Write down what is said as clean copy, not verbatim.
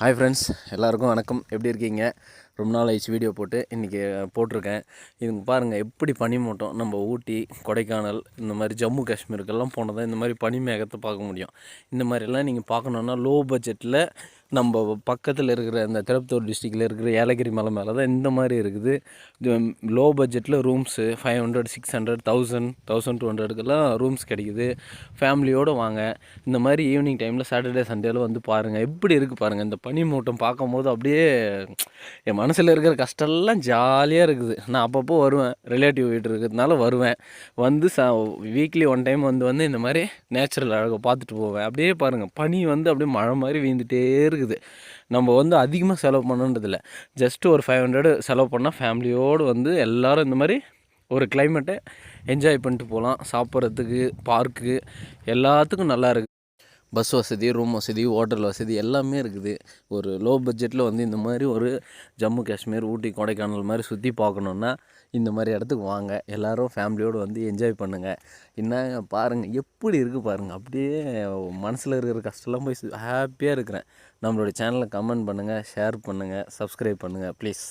Hi friends, எல்லாருக்கும் வணக்கம். எப்படி இருக்கீங்க? ரொம்ப நாள் ஆயிடுச்சு வீடியோ போட்டு. இன்றைக்கி போட்டிருக்கேன். இதுங்க பாருங்கள் எப்படி பனிமூட்டம். நம்ம ஊட்டி, கொடைக்கானல், இந்த மாதிரி ஜம்மு காஷ்மீருக்கெல்லாம் போனால் தான் இந்த மாதிரி பனி மேகத்தை பார்க்க முடியும். இந்த மாதிரிலாம் நீங்கள் பார்க்கணுன்னா லோ பட்ஜெட்டில் நம்ம பக்கத்தில் இருக்கிற இந்த திருப்பத்தூர் டிஸ்ட்ரிக்டில் இருக்கிற ஏலகிரி மலை மேலே தான் இந்த மாதிரி இருக்குது. இது லோ பட்ஜெட்டில் ரூம்ஸு 500, 600, 1000, 1200க்கெல்லாம் ரூம்ஸ் கிடைக்குது. ஃபேமிலியோடு வாங்க. இந்த மாதிரி ஈவினிங் டைமில் சாட்டர்டே சண்டேல வந்து பாருங்கள். எப்படி இருக்குது பாருங்கள். இந்த பனி மூட்டம் பார்க்கும்போது அப்படியே என் மனசில் இருக்கிற கஷ்டம்லாம் ஜாலியாக இருக்குது. நான் அப்பப்போ வருவேன், ரிலேட்டிவ் வீட்டு இருக்கிறதுனால வருவேன். வந்து வீக்லி ஒன் டைம் வந்து இந்த மாதிரி நேச்சுரல் அழகை பார்த்துட்டு போவேன். அப்படியே பாருங்கள், பனி வந்து அப்படியே மழை மாதிரி வீழ்ந்துகிட்டே இருக்குது. நம்ம வந்து அதிகமாக செலவு பண்ணணுன்றதில்ல. ஜஸ்ட்டு ஒரு 500 செலவு பண்ணால் ஃபேமிலியோடு வந்து எல்லோரும் இந்த மாதிரி ஒரு கிளைமேட்டை என்ஜாய் பண்ணிட்டு போகலாம். சாப்பிட்றதுக்கு, பார்க்கு, எல்லாத்துக்கும் நல்லா இருக்குது. பஸ் வசதி, ரூம் வசதி, ஹோட்டல் வசதி எல்லாமே இருக்குது. ஒரு லோ பட்ஜெட்டில் வந்து இந்த மாதிரி ஒரு ஜம்மு காஷ்மீர், ஊட்டி, கொடைக்கானல் மாதிரி சுற்றி பார்க்கணுன்னா இந்த மாதிரி இடத்துக்கு வாங்க. எல்லோரும் ஃபேமிலியோடு வந்து என்ஜாய் பண்ணுங்கள். என்ன பாருங்கள் எப்படி இருக்குது பாருங்கள். அப்படியே மனசில் இருக்கிற கஷ்டம்லாம் போய் ஹாப்பியாக இருக்கிறேன். நம்மளுடைய சேனலை கமெண்ட் பண்ணுங்கள், ஷேர் பண்ணுங்கள், சப்ஸ்கிரைப் பண்ணுங்கள் ப்ளீஸ்.